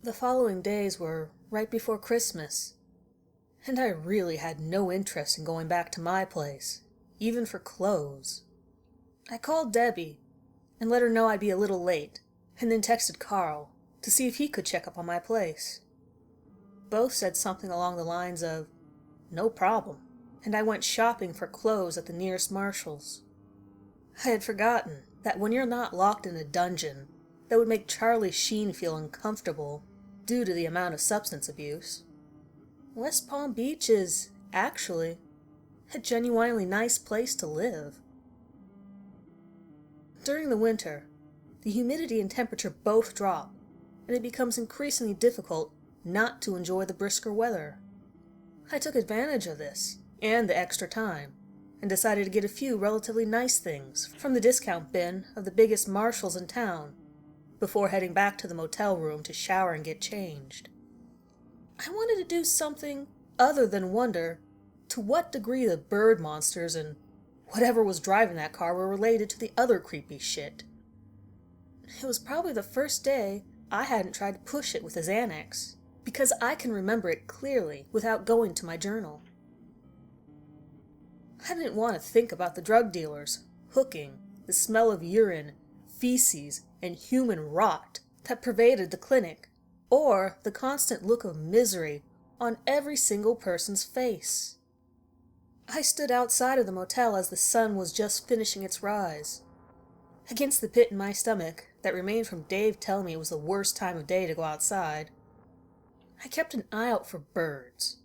The following days were right before Christmas, and I really had no interest in going back to my place, even for clothes. I called Debbie and let her know I'd be a little late, and then texted Carl to see if he could check up on my place. Both said something along the lines of, "No problem," and I went shopping for clothes at the nearest Marshall's. I had forgotten that when you're not locked in a dungeon that would make Charlie Sheen feel uncomfortable due to the amount of substance abuse, West Palm Beach is, actually, a genuinely nice place to live. During the winter, the humidity and temperature both drop, and it becomes increasingly difficult not to enjoy the brisker weather. I took advantage of this, and the extra time, and decided to get a few relatively nice things from the discount bin of the biggest Marshalls in town, before heading back to the motel room to shower and get changed. I wanted to do something other than wonder to what degree the bird monsters and whatever was driving that car were related to the other creepy shit. It was probably the first day I hadn't tried to push it with a Xanax, because I can remember it clearly without going to my journal. I didn't want to think about the drug dealers, hooking, the smell of urine, feces, and human rot that pervaded the clinic, or the constant look of misery on every single person's face. I stood outside of the motel as the sun was just finishing its rise. Against the pit in my stomach that remained from Dave telling me it was the worst time of day to go outside, I kept an eye out for birds.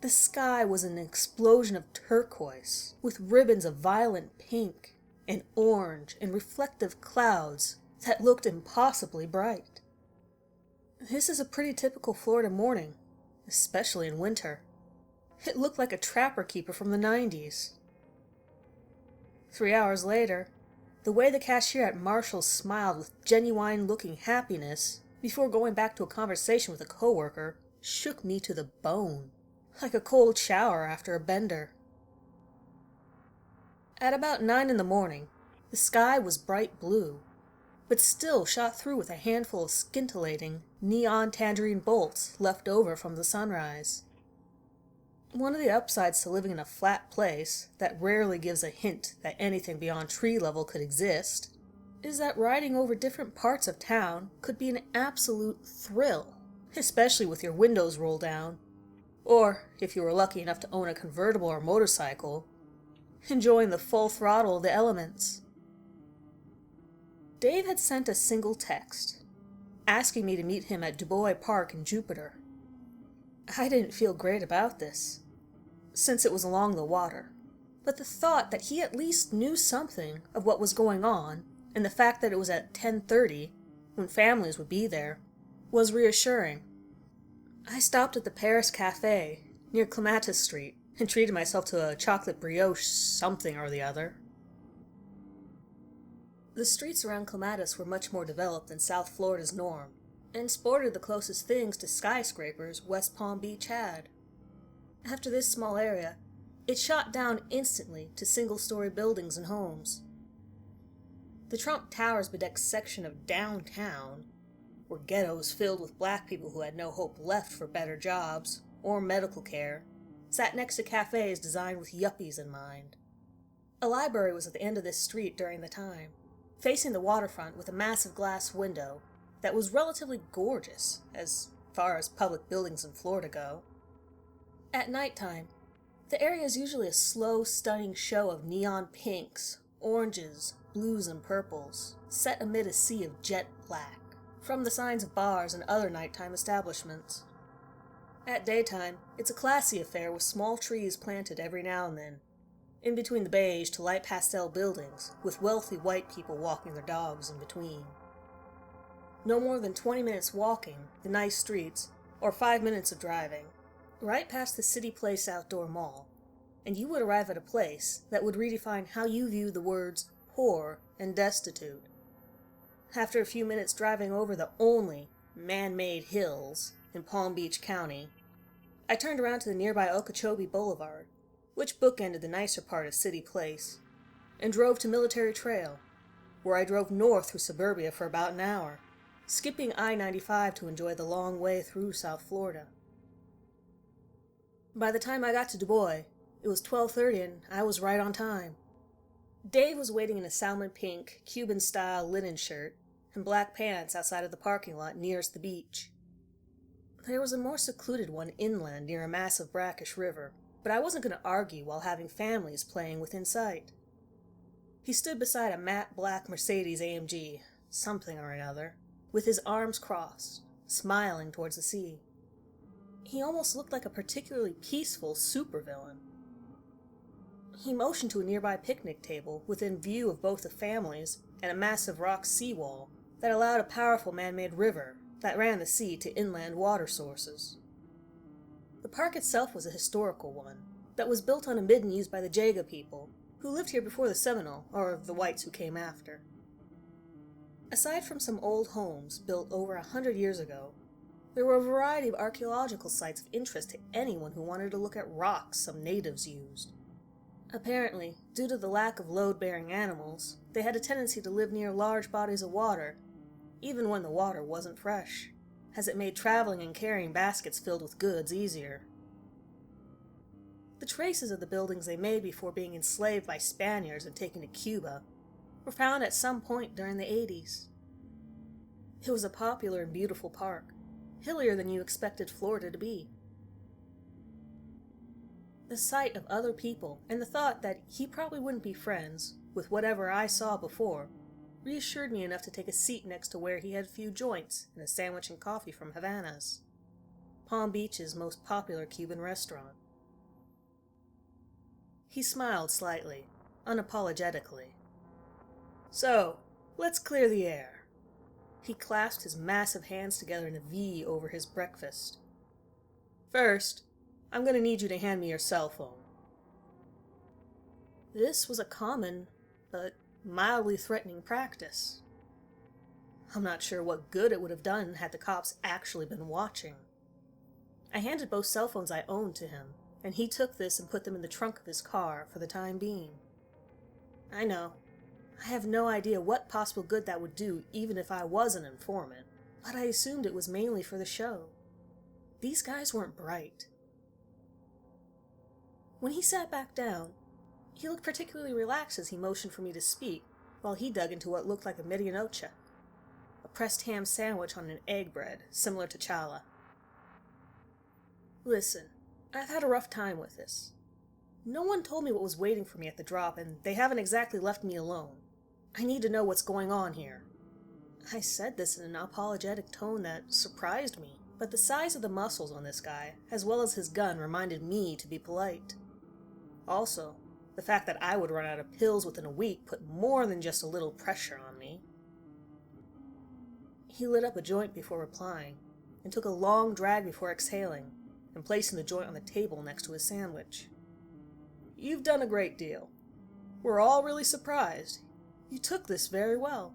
The sky was an explosion of turquoise, with ribbons of violent pink and orange and reflective clouds that looked impossibly bright. This is a pretty typical Florida morning, especially in winter. It looked like a trapper keeper from the 90s. 3 hours later, the way the cashier at Marshall's smiled with genuine-looking happiness before going back to a conversation with a coworker shook me to the bone, like a cold shower after a bender. At about 9 in the morning, the sky was bright blue, but still shot through with a handful of scintillating neon tangerine bolts left over from the sunrise. One of the upsides to living in a flat place that rarely gives a hint that anything beyond tree level could exist is that riding over different parts of town could be an absolute thrill, especially with your windows rolled down, or, if you were lucky enough to own a convertible or motorcycle, enjoying the full throttle of the elements. Dave had sent a single text, asking me to meet him at DuBois Park in Jupiter. I didn't feel great about this, since it was along the water, but the thought that he at least knew something of what was going on, and the fact that it was at 10:30, when families would be there, was reassuring. I stopped at the Paris Café, near Clematis Street, and treated myself to a chocolate brioche something or the other. The streets around Clematis were much more developed than South Florida's norm, and sported the closest things to skyscrapers West Palm Beach had. After this small area, it shot down instantly to single-story buildings and homes. The Trump Towers bedecked section of downtown were ghettos filled with black people who had no hope left for better jobs or medical care, sat next to cafes designed with yuppies in mind. A library was at the end of this street during the time, facing the waterfront with a massive glass window that was relatively gorgeous as far as public buildings in Florida go. At nighttime, the area is usually a slow, stunning show of neon pinks, oranges, blues, and purples, set amid a sea of jet black, from the signs of bars and other nighttime establishments. At daytime, it's a classy affair with small trees planted every now and then, in between the beige to light pastel buildings, with wealthy white people walking their dogs in between. No more than 20 minutes walking the nice streets, or 5 minutes of driving, right past the City Place outdoor mall, and you would arrive at a place that would redefine how you view the words poor and destitute. After a few minutes driving over the only man-made hills in Palm Beach County, I turned around to the nearby Okeechobee Boulevard, which bookended the nicer part of City Place, and drove to Military Trail, where I drove north through suburbia for about an hour, skipping I-95 to enjoy the long way through South Florida. By the time I got to Du Bois, it was 12:30 and I was right on time. Dave was waiting in a salmon pink, Cuban-style linen shirt and black pants outside of the parking lot nearest the beach. There was a more secluded one inland near a massive brackish river, but I wasn't going to argue while having families playing within sight. He stood beside a matte black Mercedes AMG, something or another, with his arms crossed, smiling towards the sea. He almost looked like a particularly peaceful supervillain. He motioned to a nearby picnic table within view of both the families and a massive rock seawall that allowed a powerful man-made river that ran the sea to inland water sources. The park itself was a historical one that was built on a midden used by the Jaga people, who lived here before the Seminole, or the whites who came after. Aside from some old homes built over 100 years ago, there were a variety of archaeological sites of interest to anyone who wanted to look at rocks some natives used. Apparently, due to the lack of load-bearing animals, they had a tendency to live near large bodies of water, even when the water wasn't fresh, as it made traveling and carrying baskets filled with goods easier. The traces of the buildings they made before being enslaved by Spaniards and taken to Cuba were found at some point during the 80s. It was a popular and beautiful park, hillier than you expected Florida to be. The sight of other people and the thought that he probably wouldn't be friends with whatever I saw before reassured me enough to take a seat next to where he had a few joints and a sandwich and coffee from Havana's, Palm Beach's most popular Cuban restaurant. He smiled slightly, unapologetically. "So, let's clear the air." He clasped his massive hands together in a V over his breakfast. "First, I'm going to need you to hand me your cell phone." This was a common, but mildly threatening practice. I'm not sure what good it would have done had the cops actually been watching. I handed both cell phones I owned to him, and he took this and put them in the trunk of his car for the time being. I know, I have no idea what possible good that would do even if I was an informant, but I assumed it was mainly for the show. These guys weren't bright. When he sat back down, he looked particularly relaxed as he motioned for me to speak, while he dug into what looked like a medianoche, a pressed ham sandwich on an egg bread, similar to challah. "Listen, I've had a rough time with this. No one told me what was waiting for me at the drop, and they haven't exactly left me alone. I need to know what's going on here." I said this in an apologetic tone that surprised me, but the size of the muscles on this guy, as well as his gun, reminded me to be polite. Also, the fact that I would run out of pills within a week put more than just a little pressure on me. He lit up a joint before replying, and took a long drag before exhaling, and placing the joint on the table next to his sandwich. "You've done a great deal. We're all really surprised. You took this very well.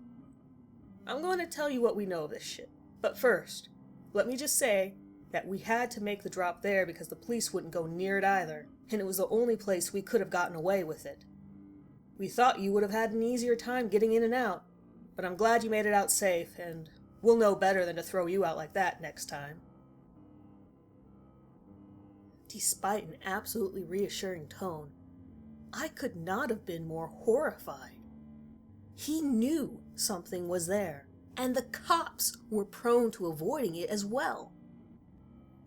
I'm going to tell you what we know of this shit, but first, let me just say that we had to make the drop there because the police wouldn't go near it either, and it was the only place we could have gotten away with it. We thought you would have had an easier time getting in and out, but I'm glad you made it out safe, and we'll know better than to throw you out like that next time." Despite an absolutely reassuring tone, I could not have been more horrified. He knew something was there, and the cops were prone to avoiding it as well.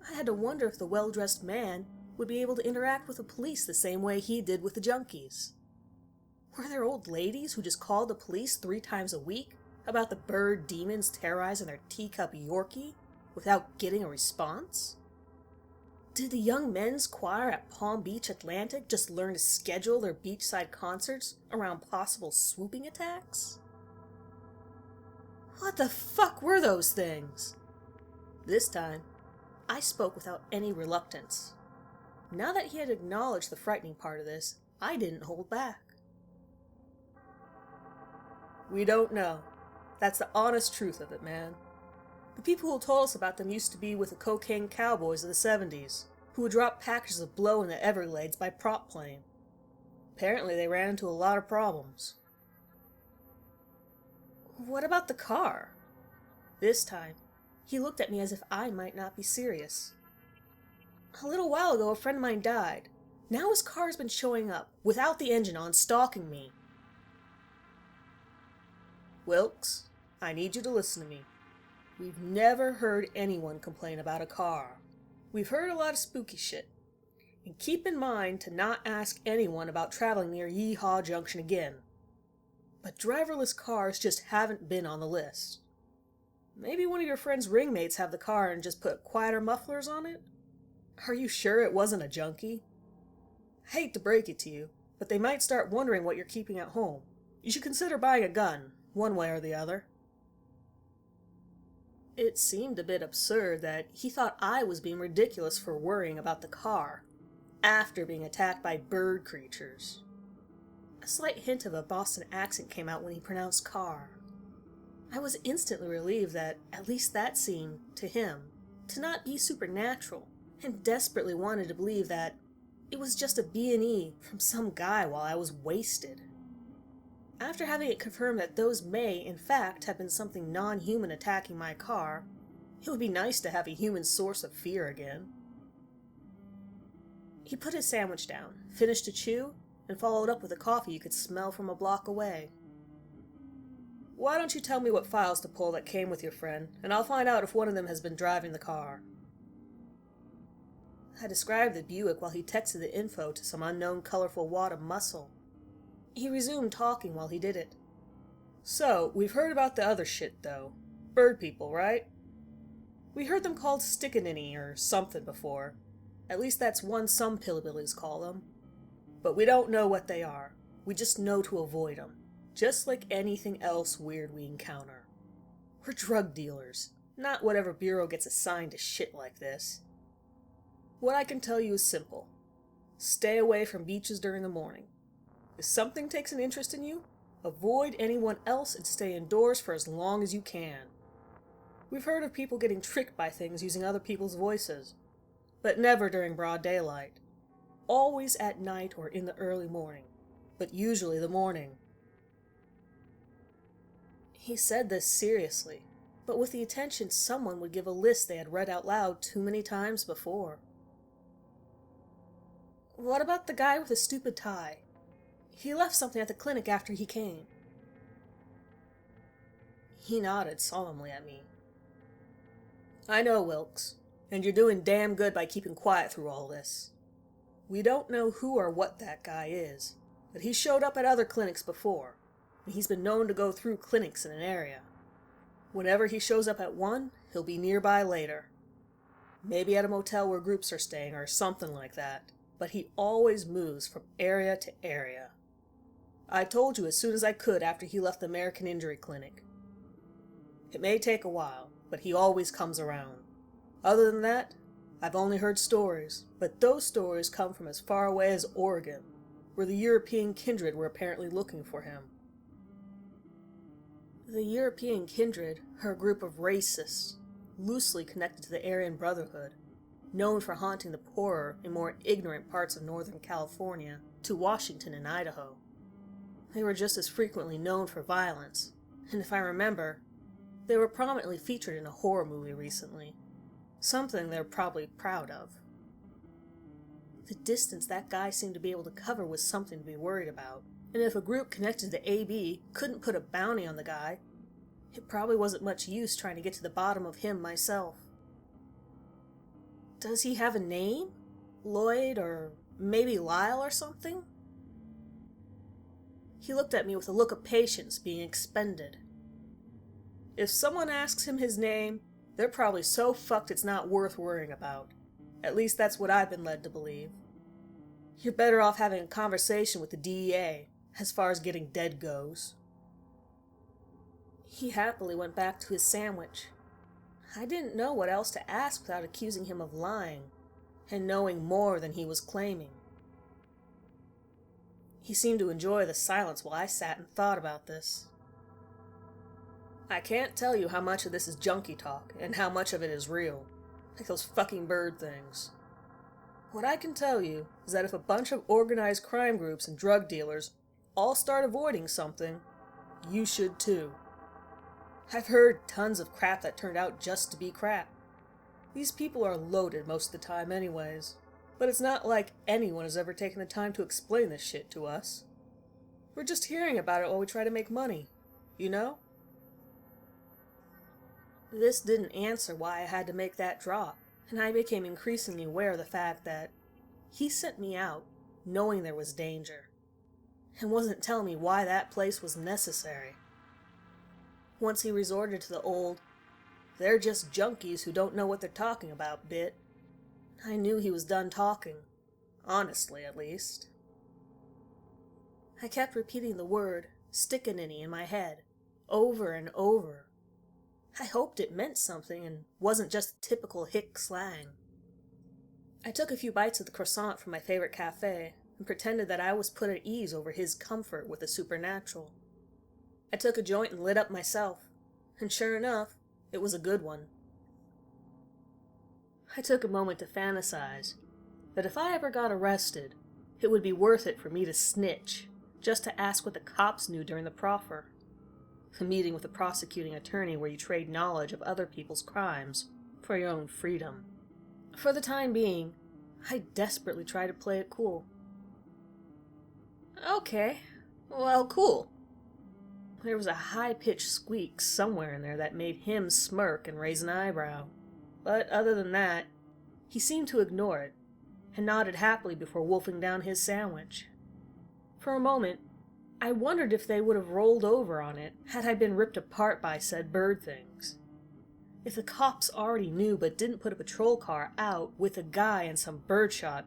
I had to wonder if the well-dressed man would be able to interact with the police the same way he did with the junkies. Were there old ladies who just called the police 3 times a week about the bird demons terrorizing their teacup Yorkie without getting a response? Did the young men's choir at Palm Beach Atlantic just learn to schedule their beachside concerts around possible swooping attacks? What the fuck were those things? This time, I spoke without any reluctance. Now that he had acknowledged the frightening part of this, I didn't hold back. "We don't know. That's the honest truth of it, man. The people who told us about them used to be with the cocaine cowboys of the 70s, who would drop packages of blow in the Everglades by prop plane. Apparently they ran into a lot of problems." "What about the car?" This time, he looked at me as if I might not be serious. A little while ago, a friend of mine died. Now his car's been showing up, without the engine on, stalking me. Wilkes, I need you to listen to me. We've never heard anyone complain about a car. We've heard a lot of spooky shit. And keep in mind to not ask anyone about traveling near Yeehaw Junction again. But driverless cars just haven't been on the list. Maybe one of your friend's ringmates have the car and just put quieter mufflers on it? Are you sure it wasn't a junkie? I hate to break it to you, but they might start wondering what you're keeping at home. You should consider buying a gun, one way or the other. It seemed a bit absurd that he thought I was being ridiculous for worrying about the car, after being attacked by bird creatures. A slight hint of a Boston accent came out when he pronounced car. I was instantly relieved that at least that seemed, to him, to not be supernatural, and desperately wanted to believe that it was just a B&E from some guy while I was wasted. After having it confirmed that those may, in fact, have been something non-human attacking my car, it would be nice to have a human source of fear again. He put his sandwich down, finished to chew, and followed up with a coffee you could smell from a block away. Why don't you tell me what files to pull that came with your friend, and I'll find out if one of them has been driving the car. I described the Buick while he texted the info to some unknown colorful wad of muscle. He resumed talking while he did it. So, we've heard about the other shit, though. Bird people, right? We heard them called stickaninny or something before. At least that's one some pillbillies call them. But we don't know what they are. We just know to avoid them. Just like anything else weird we encounter. We're drug dealers, not whatever bureau gets assigned to shit like this. What I can tell you is simple. Stay away from beaches during the morning. If something takes an interest in you, avoid anyone else and stay indoors for as long as you can. We've heard of people getting tricked by things using other people's voices, but never during broad daylight. Always at night or in the early morning, but usually the morning. He said this seriously, but with the intention someone would give a list they had read out loud too many times before. What about the guy with the stupid tie? He left something at the clinic after he came. He nodded solemnly at me. I know, Wilkes, and you're doing damn good by keeping quiet through all this. We don't know who or what that guy is, but he showed up at other clinics before, and he's been known to go through clinics in an area. Whenever he shows up at one, he'll be nearby later. Maybe at a motel where groups are staying or something like that, but he always moves from area to area. I told you as soon as I could after he left the American Injury Clinic. It may take a while, but he always comes around. Other than that, I've only heard stories, but those stories come from as far away as Oregon, where the European kindred were apparently looking for him. The European kindred are a group of racists, loosely connected to the Aryan Brotherhood, known for haunting the poorer and more ignorant parts of Northern California to Washington and Idaho. They were just as frequently known for violence, and if I remember, they were prominently featured in a horror movie recently. Something they're probably proud of. The distance that guy seemed to be able to cover was something to be worried about, and if a group connected to the AB couldn't put a bounty on the guy, it probably wasn't much use trying to get to the bottom of him myself. Does he have a name? Lloyd, or maybe Lyle or something? He looked at me with a look of patience being expended. If someone asks him his name, they're probably so fucked it's not worth worrying about. At least that's what I've been led to believe. You're better off having a conversation with the DEA, as far as getting dead goes. He happily went back to his sandwich. I didn't know what else to ask without accusing him of lying, and knowing more than he was claiming. He seemed to enjoy the silence while I sat and thought about this. I can't tell you how much of this is junkie talk, and how much of it is real. Like those fucking bird things. What I can tell you is that if a bunch of organized crime groups and drug dealers all start avoiding something, you should too. I've heard tons of crap that turned out just to be crap. These people are loaded most of the time anyways, but it's not like anyone has ever taken the time to explain this shit to us. We're just hearing about it while we try to make money, you know? This didn't answer why I had to make that drop, and I became increasingly aware of the fact that he sent me out knowing there was danger, and wasn't telling me why that place was necessary. Once he resorted to the old, "they're just junkies who don't know what they're talking about" bit, I knew he was done talking, honestly at least. I kept repeating the word stickaniny in my head, over and over. I hoped it meant something and wasn't just typical hick slang. I took a few bites of the croissant from my favorite cafe and pretended that I was put at ease over his comfort with the supernatural. I took a joint and lit up myself, and sure enough, it was a good one. I took a moment to fantasize that if I ever got arrested, it would be worth it for me to snitch, just to ask what the cops knew during the proffer. A meeting with a prosecuting attorney where you trade knowledge of other people's crimes for your own freedom. For the time being, I desperately tried to play it cool. Okay, well, cool. There was a high-pitched squeak somewhere in there that made him smirk and raise an eyebrow. But other than that, he seemed to ignore it, and nodded happily before wolfing down his sandwich. For a moment, I wondered if they would have rolled over on it had I been ripped apart by said bird things. If the cops already knew but didn't put a patrol car out with a guy and some birdshot,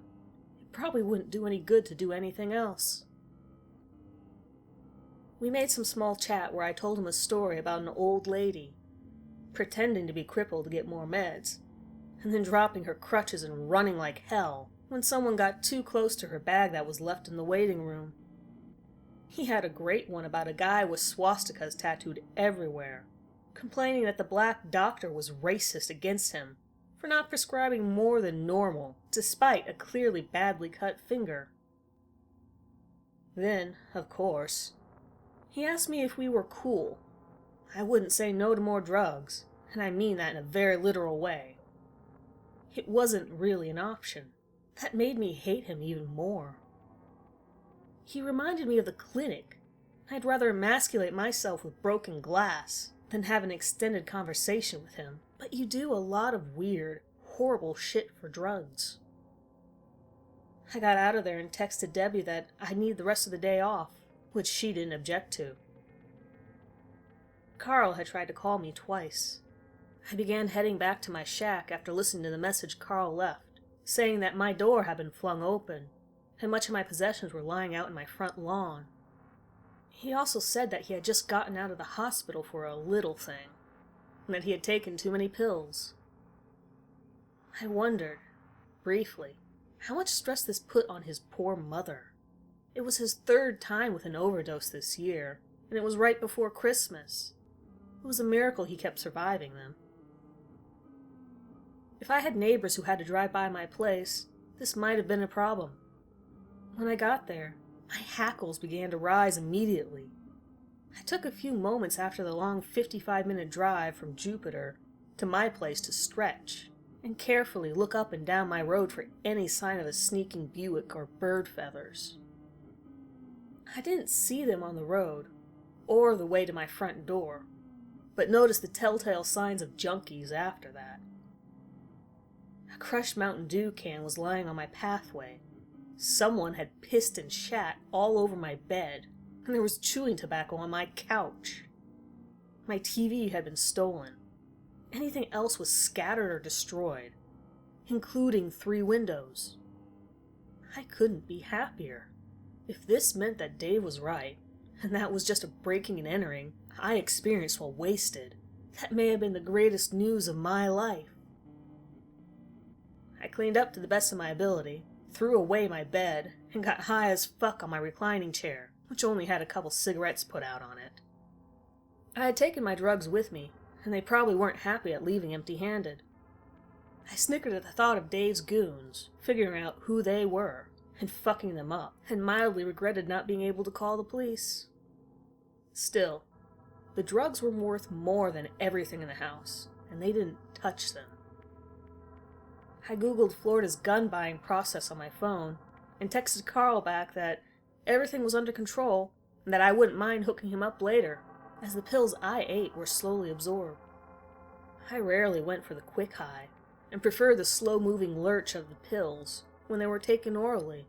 it probably wouldn't do any good to do anything else. We made some small chat where I told him a story about an old lady pretending to be crippled to get more meds, and then dropping her crutches and running like hell when someone got too close to her bag that was left in the waiting room. He had a great one about a guy with swastikas tattooed everywhere, complaining that the black doctor was racist against him for not prescribing more than normal, despite a clearly badly cut finger. Then, of course, he asked me if we were cool. I wouldn't say no to more drugs, and I mean that in a very literal way. It wasn't really an option. That made me hate him even more. He reminded me of the clinic. I'd rather emasculate myself with broken glass than have an extended conversation with him. But you do a lot of weird, horrible shit for drugs. I got out of there and texted Debbie that I'd need the rest of the day off, which she didn't object to. Carl had tried to call me twice. I began heading back to my shack after listening to the message Carl left, saying that my door had been flung open, and much of my possessions were lying out in my front lawn. He also said that he had just gotten out of the hospital for a little thing, and that he had taken too many pills. I wondered, briefly, how much stress this put on his poor mother. It was his third time with an overdose this year, and it was right before Christmas. It was a miracle he kept surviving them. If I had neighbors who had to drive by my place, this might have been a problem. When I got there, my hackles began to rise immediately. I took a few moments after the long 55-minute drive from Jupiter to my place to stretch and carefully look up and down my road for any sign of a sneaking Buick or bird feathers. I didn't see them on the road or the way to my front door, but noticed the telltale signs of junkies after that. A crushed Mountain Dew can was lying on my pathway. Someone had pissed and shat all over my bed, and there was chewing tobacco on my couch. My TV had been stolen. Anything else was scattered or destroyed, including 3 windows. I couldn't be happier. If this meant that Dave was right, and that was just a breaking and entering I experienced while wasted, that may have been the greatest news of my life. I cleaned up to the best of my ability, threw away my bed, and got high as fuck on my reclining chair, which only had a couple cigarettes put out on it. I had taken my drugs with me, and they probably weren't happy at leaving empty-handed. I snickered at the thought of Dave's goons, figuring out who they were, and fucking them up, and mildly regretted not being able to call the police. Still, The drugs were worth more than everything in the house, and they didn't touch them. I googled Florida's gun buying process on my phone, and texted Carl back that everything was under control, and that I wouldn't mind hooking him up later, as the pills I ate were slowly absorbed. I rarely went for the quick high, and preferred the slow-moving lurch of the pills when they were taken orally.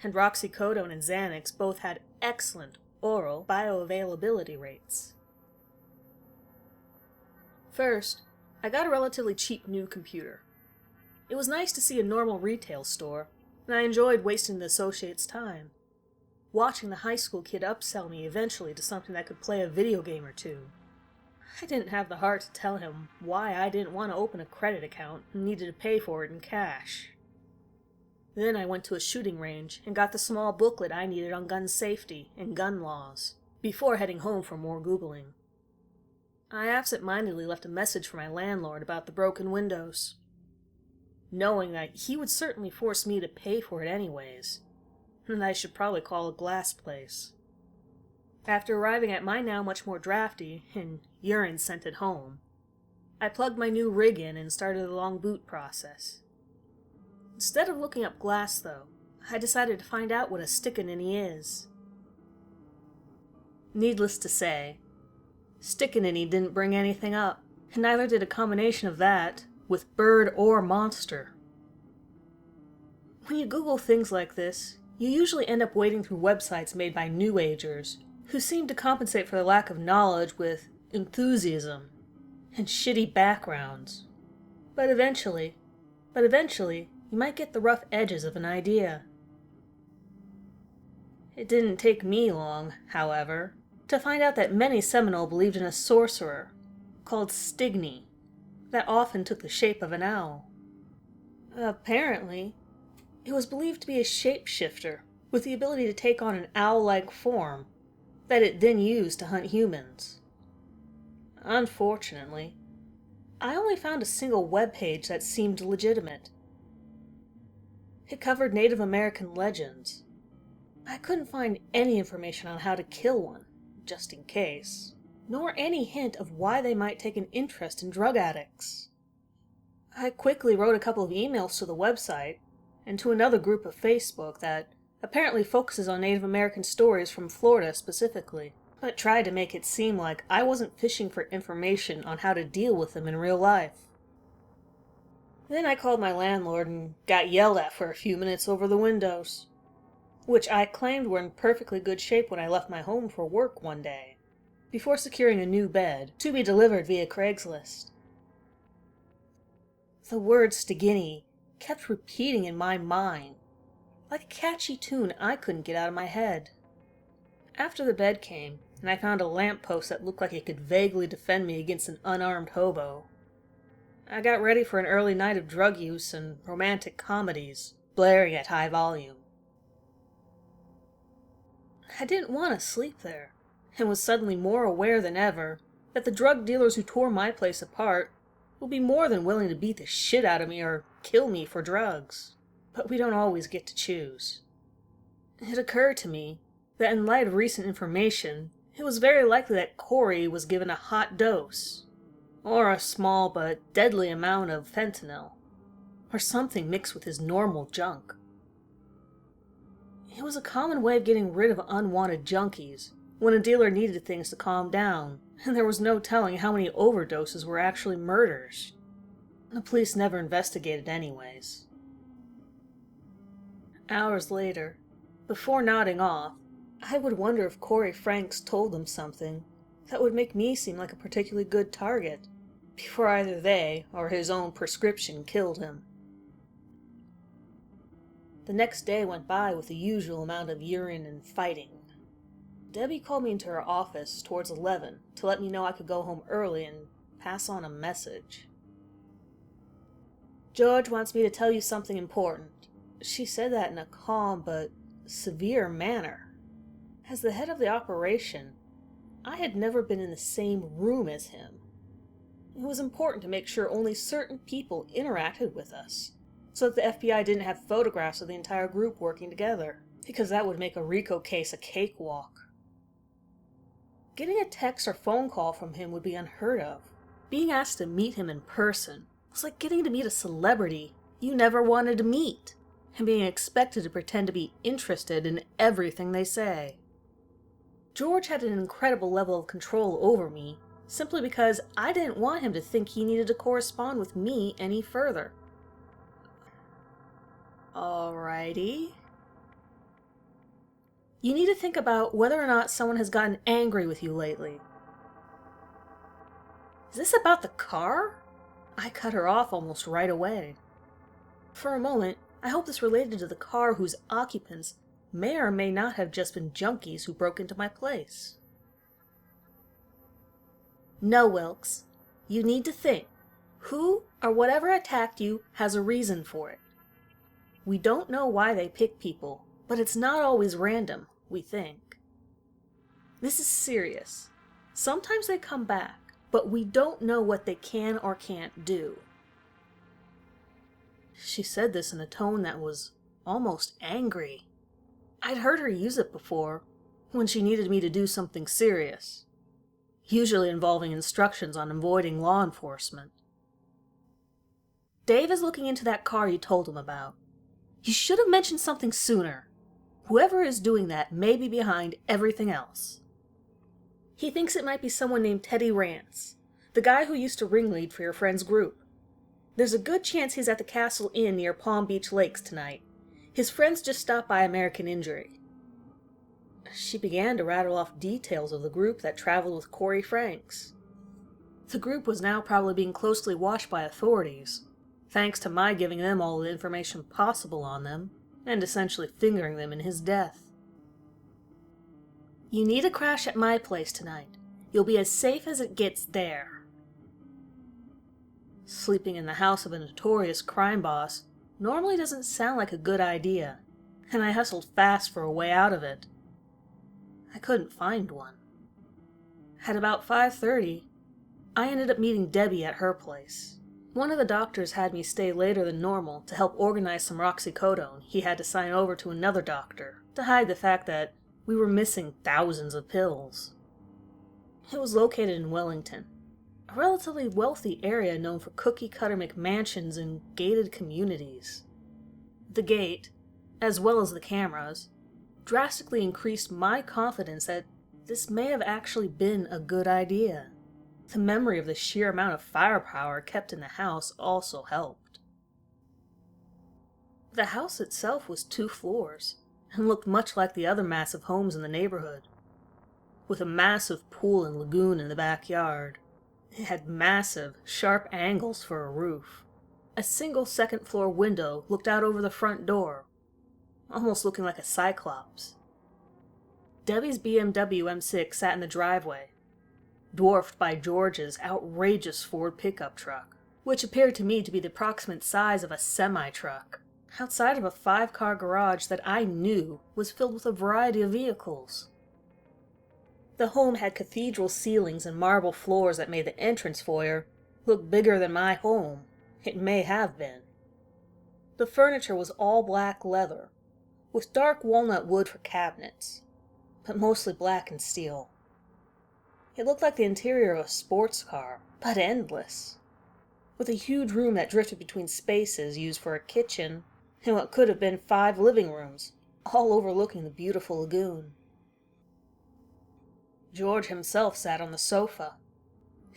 And roxicodone and Xanax both had excellent oral bioavailability rates. First, I got a relatively cheap new computer. It was nice to see a normal retail store, and I enjoyed wasting the associate's time, watching the high school kid upsell me eventually to something that could play a video game or two. I didn't have the heart to tell him why I didn't want to open a credit account and needed to pay for it in cash. Then I went to a shooting range and got the small booklet I needed on gun safety and gun laws, before heading home for more Googling. I absent-mindedly left a message for my landlord about the broken windows, knowing that he would certainly force me to pay for it anyways, and I should probably call a glass place. After arriving at my now much more drafty and urine-scented home, I plugged my new rig in and started the long boot process. Instead of looking up glass, though, I decided to find out what a stickaninny is. Needless to say, stickaninny didn't bring anything up, and neither did a combination of that with bird or monster. When you Google things like this, you usually end up wading through websites made by New Agers, who seem to compensate for the lack of knowledge with enthusiasm and shitty backgrounds. But eventually, you might get the rough edges of an idea. It didn't take me long, however, to find out that many Seminole believed in a sorcerer called Stigny that often took the shape of an owl. Apparently, it was believed to be a shapeshifter with the ability to take on an owl-like form that it then used to hunt humans. Unfortunately, I only found a single webpage that seemed legitimate. It covered Native American legends. I couldn't find any information on how to kill one, just in case, nor any hint of why they might take an interest in drug addicts. I quickly wrote a couple of emails to the website, and to another group of Facebook that apparently focuses on Native American stories from Florida specifically, but tried to make it seem like I wasn't fishing for information on how to deal with them in real life. Then I called my landlord and got yelled at for a few minutes over the windows, which I claimed were in perfectly good shape when I left my home for work one day, before securing a new bed to be delivered via Craigslist. The word Stigini kept repeating in my mind, like a catchy tune I couldn't get out of my head. After the bed came, and I found a lamppost that looked like it could vaguely defend me against an unarmed hobo, I got ready for an early night of drug use and romantic comedies, blaring at high volume. I didn't want to sleep there, and was suddenly more aware than ever that the drug dealers who tore my place apart would be more than willing to beat the shit out of me or kill me for drugs. But we don't always get to choose. It occurred to me that in light of recent information, it was very likely that Corey was given a hot dose, or a small but deadly amount of fentanyl, or something mixed with his normal junk. It was a common way of getting rid of unwanted junkies when a dealer needed things to calm down, and there was no telling how many overdoses were actually murders. The police never investigated anyways. Hours later, before nodding off, I would wonder if Corey Franks told them something that would make me seem like a particularly good target, before either they or his own prescription killed him. The next day went by with the usual amount of urine and fighting. Debbie called me into her office towards 11 to let me know I could go home early and pass on a message. "George wants me to tell you something important." She said that in a calm but severe manner. As the head of the operation, I had never been in the same room as him. It was important to make sure only certain people interacted with us, so that the FBI didn't have photographs of the entire group working together, because that would make a RICO case a cakewalk. Getting a text or phone call from him would be unheard of. Being asked to meet him in person was like getting to meet a celebrity you never wanted to meet, and being expected to pretend to be interested in everything they say. George had an incredible level of control over me, simply because I didn't want him to think he needed to correspond with me any further. Alrighty. You need to think about whether or not someone has gotten angry with you lately. Is this about the car? I cut her off almost right away. For a moment, I hope this related to the car whose occupants may or may not have just been junkies who broke into my place. No, Wilkes. You need to think. Who or whatever attacked you has a reason for it. We don't know why they pick people, but it's not always random, we think. This is serious. Sometimes they come back, but we don't know what they can or can't do. She said this in a tone that was almost angry. I'd heard her use it before, when she needed me to do something serious, usually involving instructions on avoiding law enforcement. Dave is looking into that car you told him about. You should have mentioned something sooner. Whoever is doing that may be behind everything else. He thinks it might be someone named Teddy Rance, the guy who used to ringlead for your friend's group. There's a good chance he's at the Castle Inn near Palm Beach Lakes tonight. His friends just stopped by American Injury. She began to rattle off details of the group that traveled with Corey Franks. The group was now probably being closely watched by authorities, thanks to my giving them all the information possible on them, and essentially fingering them in his death. You need a crash at my place tonight. You'll be as safe as it gets there. Sleeping in the house of a notorious crime boss normally doesn't sound like a good idea, and I hustled fast for a way out of it. I couldn't find one. At about 5:30, I ended up meeting Debbie at her place. One of the doctors had me stay later than normal to help organize some roxycodone he had to sign over to another doctor to hide the fact that we were missing thousands of pills. It was located in Wellington, a relatively wealthy area known for cookie-cutter McMansions and gated communities. The gate, as well as the cameras, drastically increased my confidence that this may have actually been a good idea. The memory of the sheer amount of firepower kept in the house also helped. The house itself was 2 floors, and looked much like the other massive homes in the neighborhood, with a massive pool and lagoon in the backyard. It had massive, sharp angles for a roof. A single second-floor window looked out over the front door, almost looking like a cyclops. Debbie's BMW M6 sat in the driveway, dwarfed by George's outrageous Ford pickup truck, which appeared to me to be the approximate size of a semi-truck, outside of a 5-car garage that I knew was filled with a variety of vehicles. The home had cathedral ceilings and marble floors that made the entrance foyer look bigger than my home. It may have been. The furniture was all black leather, with dark walnut wood for cabinets, but mostly black and steel. It looked like the interior of a sports car, but endless, with a huge room that drifted between spaces used for a kitchen and what could have been 5 living rooms, all overlooking the beautiful lagoon. George himself sat on the sofa.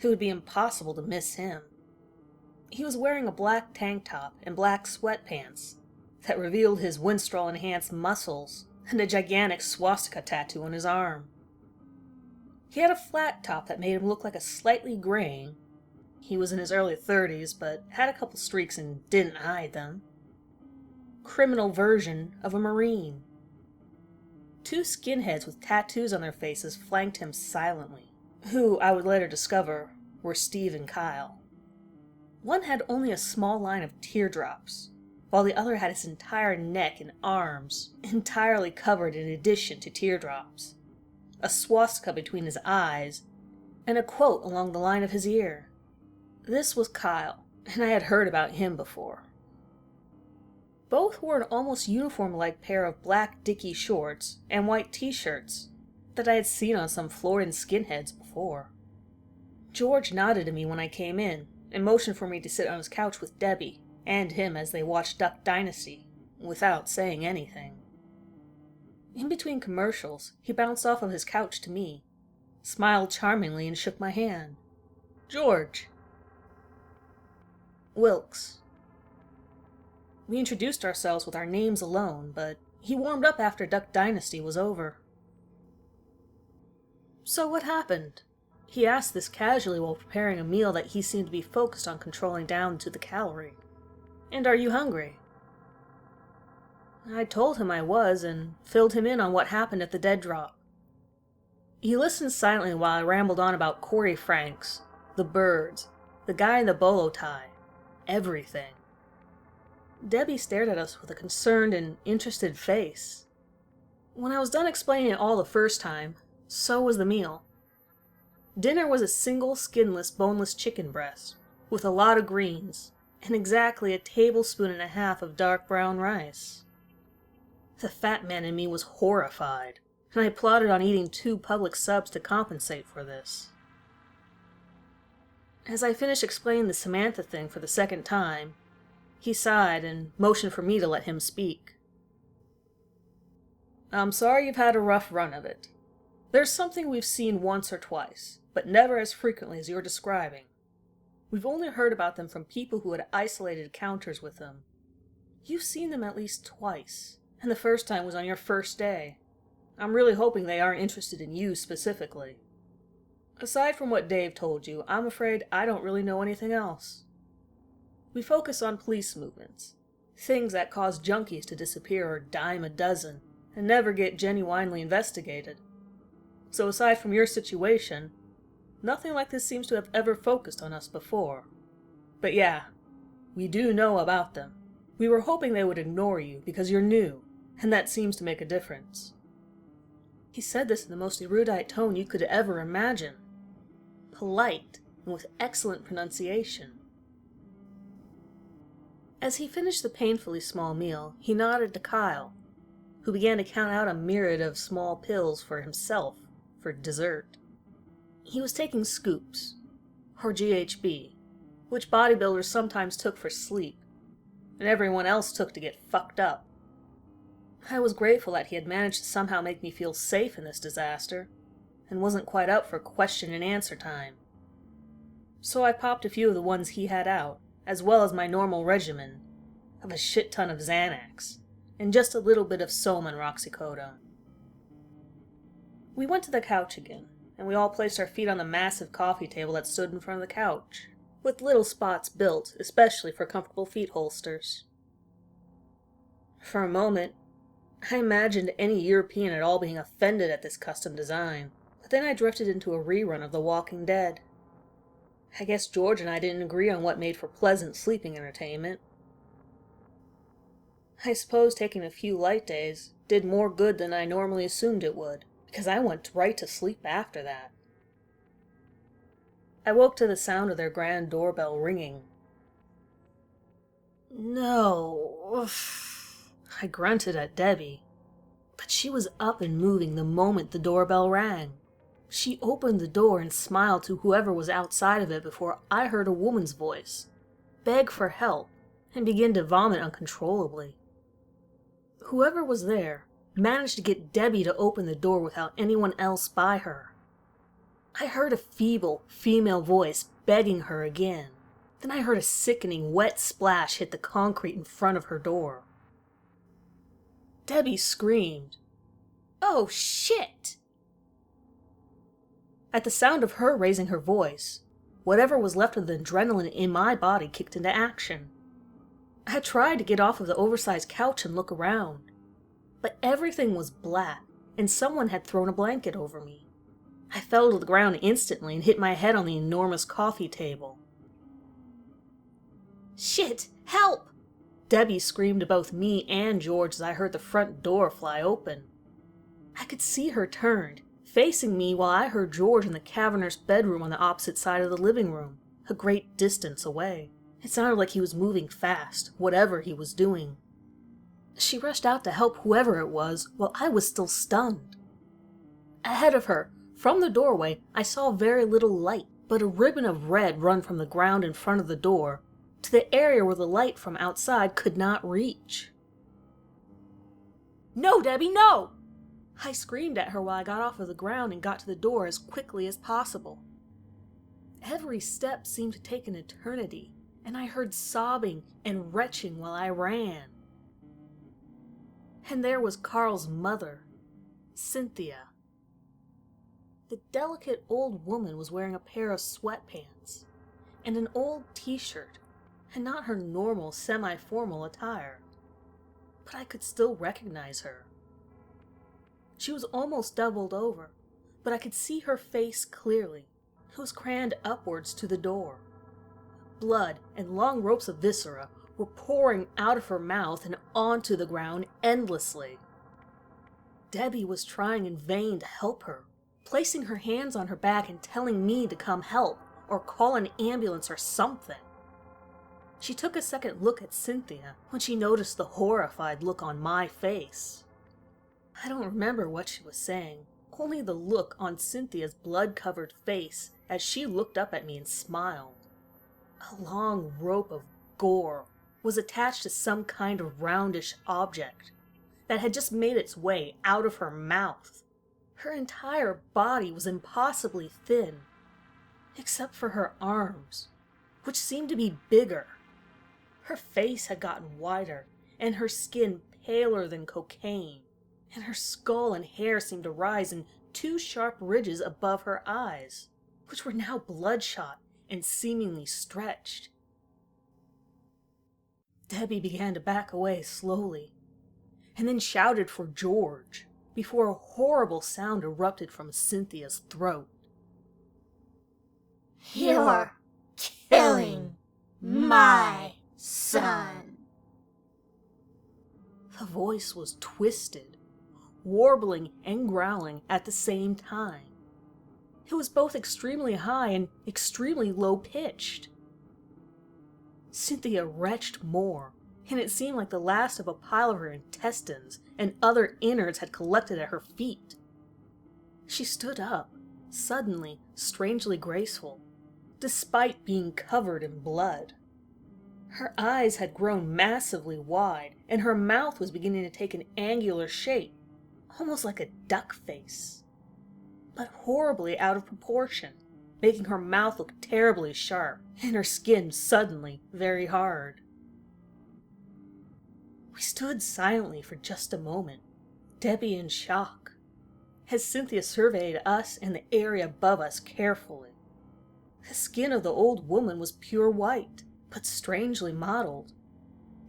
It would be impossible to miss him. He was wearing a black tank top and black sweatpants that revealed his Winstrol-enhanced muscles and a gigantic swastika tattoo on his arm. He had a flat top that made him look like a slightly graying. He was in his early 30s, but had a couple streaks and didn't hide them. Criminal version of a Marine. 2 skinheads with tattoos on their faces flanked him silently, who, I would later discover, were Steve and Kyle. One had only a small line of teardrops, while the other had his entire neck and arms entirely covered in addition to teardrops, a swastika between his eyes, and a quote along the line of his ear. This was Kyle, and I had heard about him before. Both wore an almost uniform-like pair of black Dickie shorts and white t-shirts, that I had seen on some Floridan skinheads before. George nodded to me when I came in, and motioned for me to sit on his couch with Debbie and him as they watched Duck Dynasty, without saying anything. In between commercials, he bounced off of his couch to me, smiled charmingly, and shook my hand. George. Wilkes. We introduced ourselves with our names alone, but he warmed up after Duck Dynasty was over. So what happened? He asked this casually while preparing a meal that he seemed to be focused on controlling down to the calorie. And are you hungry? I told him I was, and filled him in on what happened at the dead drop. He listened silently while I rambled on about Corey Franks, the birds, the guy in the bolo tie, everything. Debbie stared at us with a concerned and interested face. When I was done explaining it all the first time, so was the meal. Dinner was a single skinless, boneless chicken breast, with a lot of greens, and exactly a tablespoon and a half of dark brown rice. The fat man in me was horrified, and I plotted on eating 2 public subs to compensate for this. As I finished explaining the Samantha thing for the second time, he sighed and motioned for me to let him speak. I'm sorry you've had a rough run of it. There's something we've seen once or twice, but never as frequently as you're describing. We've only heard about them from people who had isolated encounters with them. You've seen them at least twice, and the first time was on your first day. I'm really hoping they aren't interested in you specifically. Aside from what Dave told you, I'm afraid I don't really know anything else. We focus on police movements, things that cause junkies to disappear or dime a dozen, and never get genuinely investigated. So aside from your situation, nothing like this seems to have ever focused on us before. But yeah, we do know about them. We were hoping they would ignore you because you're new, and that seems to make a difference. He said this in the most erudite tone you could ever imagine. Polite, and with excellent pronunciation. As he finished the painfully small meal, he nodded to Kyle, who began to count out a myriad of small pills for himself for dessert. He was taking scoops, or GHB, which bodybuilders sometimes took for sleep, and everyone else took to get fucked up. I was grateful that he had managed to somehow make me feel safe in this disaster, and wasn't quite up for question and answer time. So I popped a few of the ones he had out, as well as my normal regimen of a shit ton of Xanax, and just a little bit of Soma and roxicodone. We went to the couch again, and we all placed our feet on the massive coffee table that stood in front of the couch, with little spots built especially for comfortable feet holsters. For a moment, I imagined any European at all being offended at this custom design, but then I drifted into a rerun of The Walking Dead. I guess George and I didn't agree on what made for pleasant sleeping entertainment. I suppose taking a few light days did more good than I normally assumed it would, because I went right to sleep after that. I woke to the sound of their grand doorbell ringing. No, I grunted at Debbie, but she was up and moving the moment the doorbell rang. She opened the door and smiled to whoever was outside of it before I heard a woman's voice, beg for help, and begin to vomit uncontrollably. Whoever was there managed to get Debbie to open the door without anyone else by her. I heard a feeble female voice begging her again. Then I heard a sickening wet splash hit the concrete in front of her door. Debbie screamed, "Oh, shit!" At the sound of her raising her voice, whatever was left of the adrenaline in my body kicked into action. I had tried to get off of the oversized couch and look around, but everything was black, and someone had thrown a blanket over me. I fell to the ground instantly and hit my head on the enormous coffee table. "Shit! Help!" Debbie screamed to both me and George as I heard the front door fly open. I could see her turned, facing me while I heard George in the cavernous bedroom on the opposite side of the living room, a great distance away. It sounded like he was moving fast, whatever he was doing. She rushed out to help whoever it was while I was still stunned. Ahead of her, from the doorway, I saw very little light, but a ribbon of red run from the ground in front of the door to the area where the light from outside could not reach. "No, Debbie, no!" I screamed at her while I got off of the ground and got to the door as quickly as possible. Every step seemed to take an eternity, and I heard sobbing and retching while I ran. And there was Carl's mother, Cynthia. The delicate old woman was wearing a pair of sweatpants and an old t-shirt, and not her normal semi-formal attire. But I could still recognize her. She was almost doubled over, but I could see her face clearly. It was craned upwards to the door. Blood and long ropes of viscera were pouring out of her mouth and onto the ground endlessly. Debbie was trying in vain to help her, placing her hands on her back and telling me to come help or call an ambulance or something. She took a second look at Cynthia when she noticed the horrified look on my face. I don't remember what she was saying, only the look on Cynthia's blood-covered face as she looked up at me and smiled. A long rope of gore was attached to some kind of roundish object that had just made its way out of her mouth. Her entire body was impossibly thin, except for her arms, which seemed to be bigger. Her face had gotten wider, and her skin paler than cocaine, and her skull and hair seemed to rise in two sharp ridges above her eyes, which were now bloodshot and seemingly stretched. Debbie began to back away slowly, and then shouted for George, before a horrible sound erupted from Cynthia's throat. "You're killing my son." The voice was twisted, warbling and growling at the same time. It was both extremely high and extremely low-pitched. Cynthia retched more, and it seemed like the last of a pile of her intestines and other innards had collected at her feet. She stood up, suddenly, strangely graceful, despite being covered in blood. Her eyes had grown massively wide, and her mouth was beginning to take an angular shape, almost like a duck face, but horribly out of proportion, making her mouth look terribly sharp, and her skin suddenly very hard. We stood silently for just a moment, Debbie in shock, as Cynthia surveyed us and the area above us carefully. The skin of the old woman was pure white, but strangely mottled.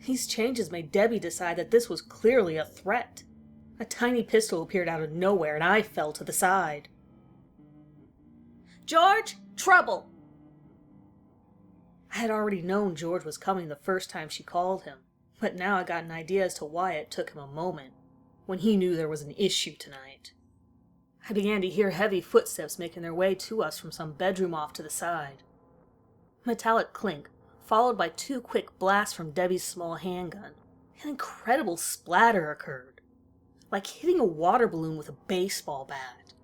These changes made Debbie decide that this was clearly a threat. A tiny pistol appeared out of nowhere, and I fell to the side. "George, trouble!" I had already known George was coming the first time she called him, but now I got an idea as to why it took him a moment, when he knew there was an issue tonight. I began to hear heavy footsteps making their way to us from some bedroom off to the side. Metallic clink, followed by two quick blasts from Debbie's small handgun. An incredible splatter occurred, like hitting a water balloon with a baseball bat.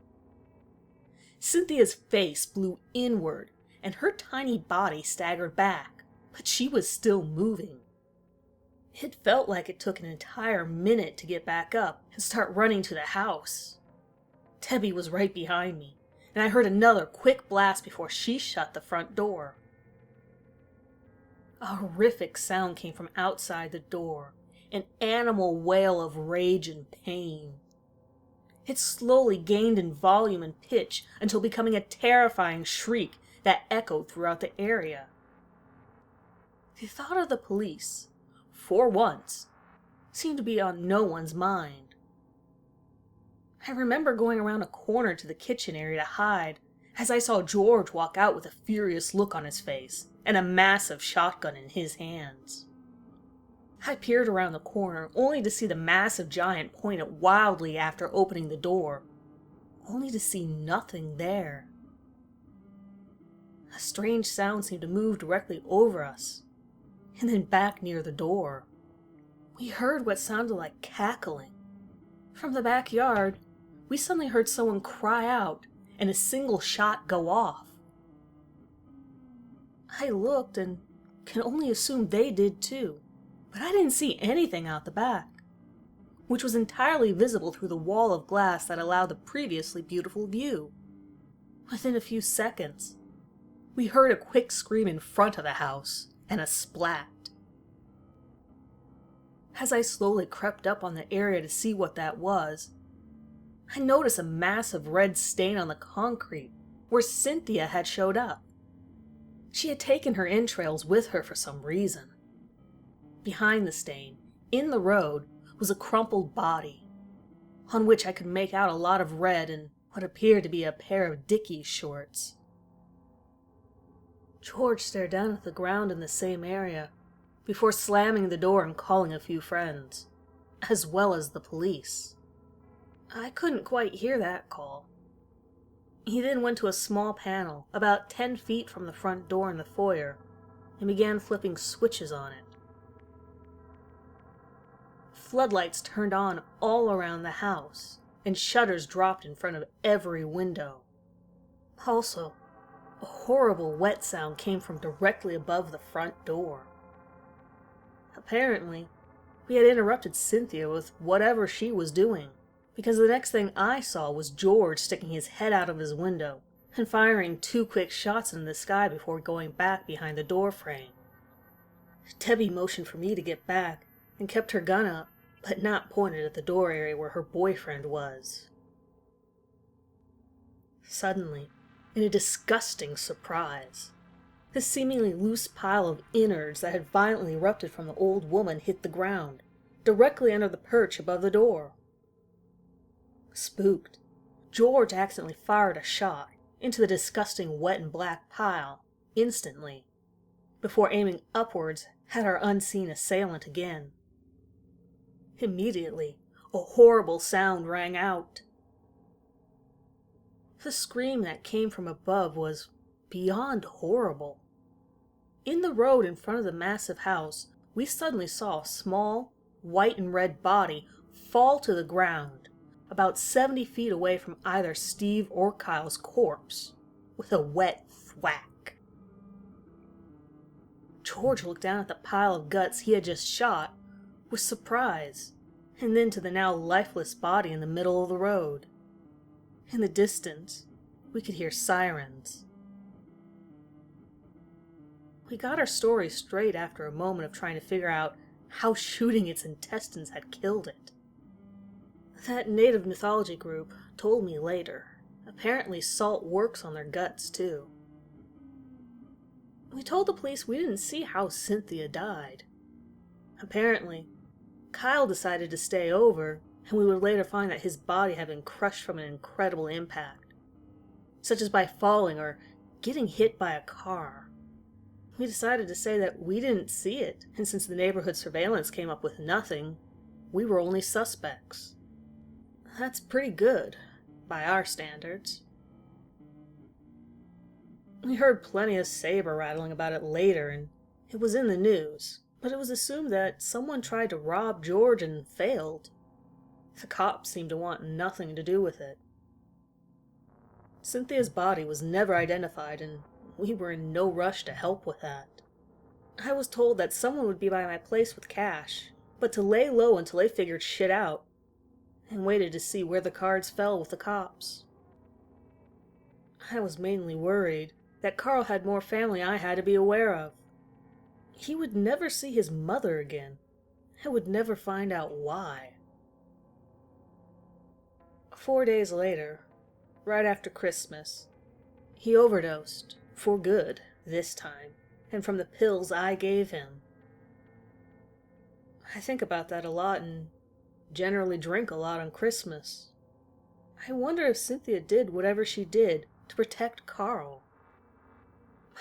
Cynthia's face blew inward, and her tiny body staggered back, but she was still moving. It felt like it took an entire minute to get back up and start running to the house. Debbie was right behind me, and I heard another quick blast before she shut the front door. A horrific sound came from outside the door, an animal wail of rage and pain. It slowly gained in volume and pitch until becoming a terrifying shriek that echoed throughout the area. The thought of the police, for once, seemed to be on no one's mind. I remember going around a corner to the kitchen area to hide as I saw George walk out with a furious look on his face and a massive shotgun in his hands. I peered around the corner only to see the massive giant point it wildly after opening the door, only to see nothing there. A strange sound seemed to move directly over us, and then back near the door. We heard what sounded like cackling. From the backyard, we suddenly heard someone cry out and a single shot go off. I looked and can only assume they did too, but I didn't see anything out the back, which was entirely visible through the wall of glass that allowed the previously beautiful view. Within a few seconds, we heard a quick scream in front of the house and a splat. As I slowly crept up on the area to see what that was, I noticed a massive red stain on the concrete where Cynthia had showed up. She had taken her entrails with her for some reason. Behind the stain, in the road, was a crumpled body, on which I could make out a lot of red and what appeared to be a pair of Dickies shorts. George stared down at the ground in the same area before slamming the door and calling a few friends, as well as the police. I couldn't quite hear that call. He then went to a small panel about 10 feet from the front door in the foyer and began flipping switches on it. Floodlights turned on all around the house, and shutters dropped in front of every window. Also, a horrible wet sound came from directly above the front door. Apparently, we had interrupted Cynthia with whatever she was doing, because the next thing I saw was George sticking his head out of his window and firing 2 quick shots into the sky before going back behind the door frame. Debbie motioned for me to get back and kept her gun up, but not pointed at the door area where her boyfriend was. Suddenly, in a disgusting surprise, the seemingly loose pile of innards that had violently erupted from the old woman hit the ground, directly under the perch above the door. Spooked, George accidentally fired a shot into the disgusting wet and black pile instantly, before aiming upwards at our unseen assailant again. Immediately, a horrible sound rang out. The scream that came from above was beyond horrible. In the road in front of the massive house, we suddenly saw a small, white and red body fall to the ground, about 70 feet away from either Steve or Kyle's corpse, with a wet thwack. George looked down at the pile of guts he had just shot with surprise, and then to the now lifeless body in the middle of the road. In the distance, we could hear sirens. We got our story straight after a moment of trying to figure out how shooting its intestines had killed it. That native mythology group told me later, apparently salt works on their guts too. We told the police we didn't see how Cynthia died. Apparently, Kyle decided to stay over, and we would later find that his body had been crushed from an incredible impact, such as by falling or getting hit by a car. We decided to say that we didn't see it, and since the neighborhood surveillance came up with nothing, we were only suspects. That's pretty good, by our standards. We heard plenty of saber rattling about it later, and it was in the news, but it was assumed that someone tried to rob George and failed. The cops seemed to want nothing to do with it. Cynthia's body was never identified, and we were in no rush to help with that. I was told that someone would be by my place with cash, but to lay low until they figured shit out, and waited to see where the cards fell with the cops. I was mainly worried that Carl had more family I had to be aware of. He would never see his mother again, and would never find out why. 4 days later, right after Christmas, he overdosed, for good, this time, and from the pills I gave him. I think about that a lot and generally drink a lot on Christmas. I wonder if Cynthia did whatever she did to protect Carl.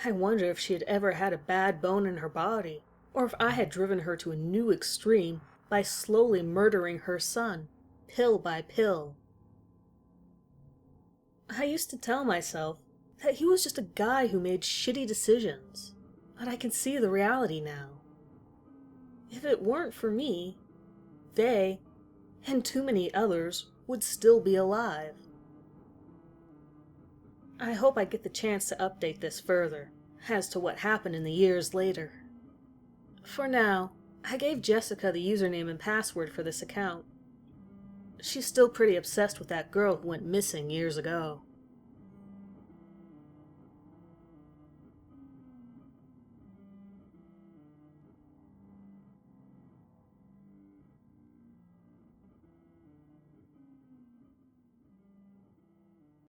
I wonder if she had ever had a bad bone in her body, or if I had driven her to a new extreme by slowly murdering her son, pill by pill. I used to tell myself that he was just a guy who made shitty decisions, but I can see the reality now. If it weren't for me, they, and too many others, would still be alive. I hope I get the chance to update this further, as to what happened in the years later. For now, I gave Jessica the username and password for this account. She's still pretty obsessed with that girl who went missing years ago.